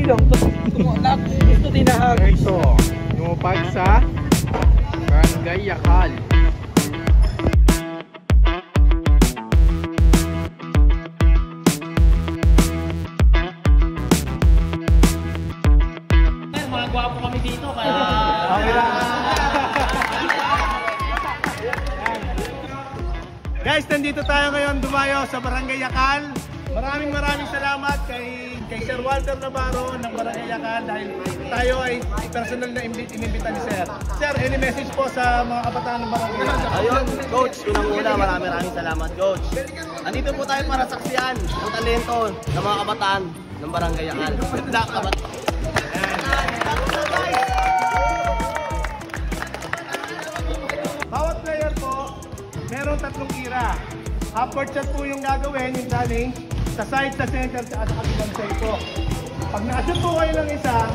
lang. Ito tinahagis. Ito, lumapag sa Barangay Yakal. Mga gwapo kami dito kaya... Guys, nandito tayo ngayon dumayo sa Barangay Yakal. Maraming salamat kay Sir Walter Navarro ng Barangay Yakal dahil tayo ay personal na inimbita ni Sir. Sir, any message po sa mga kabataan ng Barangay Yakal? Ayun, Coach, unang-una maraming salamat, Coach. Andito po tayo para saksiyan ang talento ng mga kabataan ng Barangay Yakal. Bawat player po, meron 3 kira. Half court shot po yung gagawin, yung challenge, sa side, sa center, at sa kabilang side po. Pag na-shoot po kayo ng isa,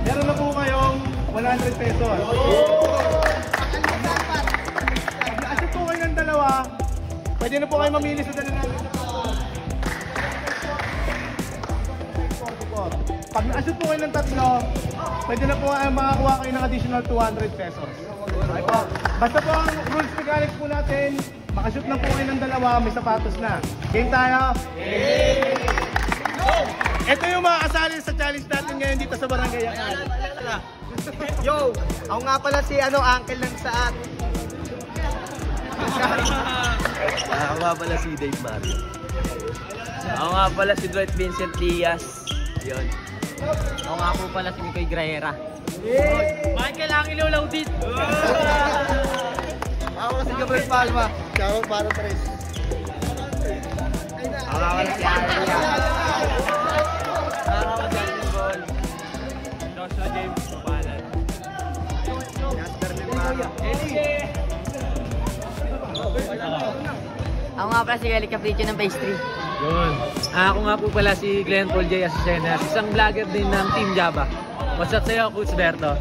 meron na po kayong 100 pesos. Pag na-shoot po kayo ng 2, pwede na po kayo mamili sa dalawa. Pag na-shoot po kayo ng 3, pwede na po kayo makakuha kayo ng additional 200 pesos. Okay po. Basta po ang rules mechanics po natin, makashoot lang po kayo ng 2, may sapatos na. Game tayo? Game! Ito yung mga kasali sa challenge natin ngayon dito sa Barangay Yakal. Yo, ako nga pala si uncle ng saat. Ako nga pala si Dave Mario. Ako nga pala si Dwight Vincent Lias. Yun. Ako nga po pala si Mikoy Grahera. Michael Angelo Laudit. Ako si Gabriel Palma. Ciao, para tres. Ako nga pala si Aria. Ako si Alvin Ball. Joshua James Kupalan. Jasper Milmaro. Ako nga pala si Galik Capriccio ng pastry. Yun. Ako nga po pala si Glenn Paul J. Asucenas, isang vlogger din ng Team Java. What's up sa'yo, Coach Berto?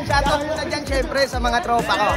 Shoutout muna dyan syempre sa mga tropa ko.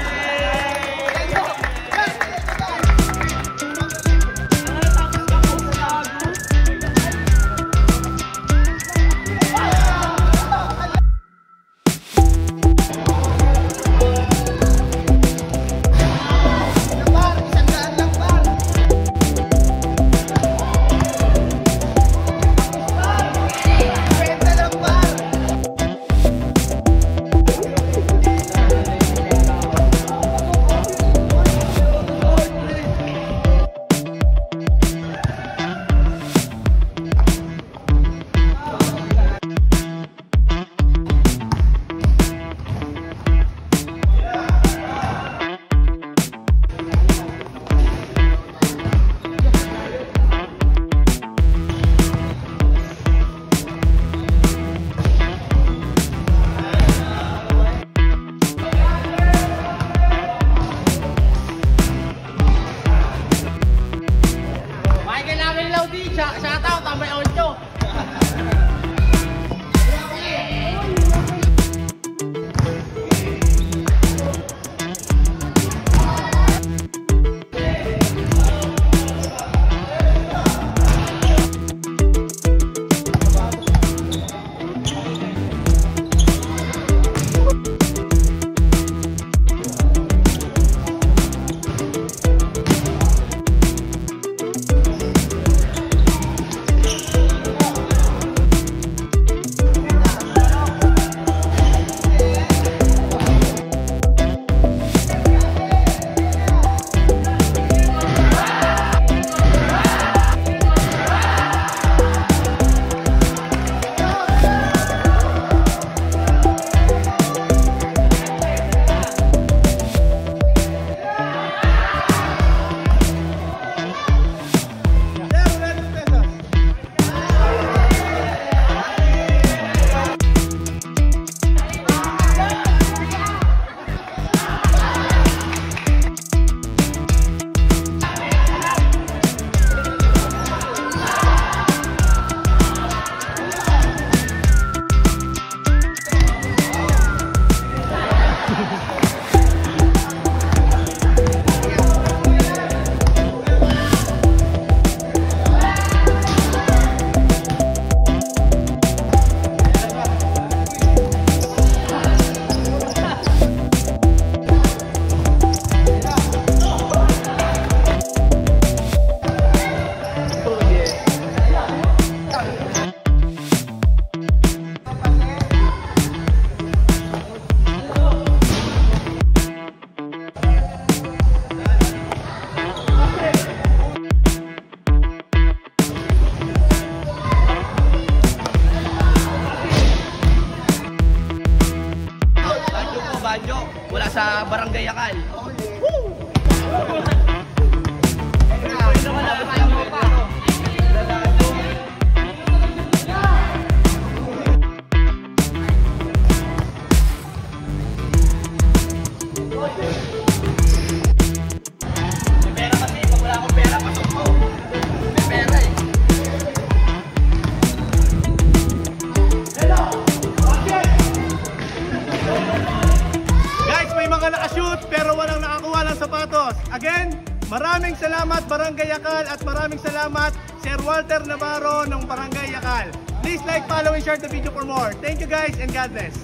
Maraming salamat Barangay Yakal at maraming salamat Sir Walter Navarro ng Barangay Yakal. Please like, follow, and share the video for more. Thank you guys and God bless.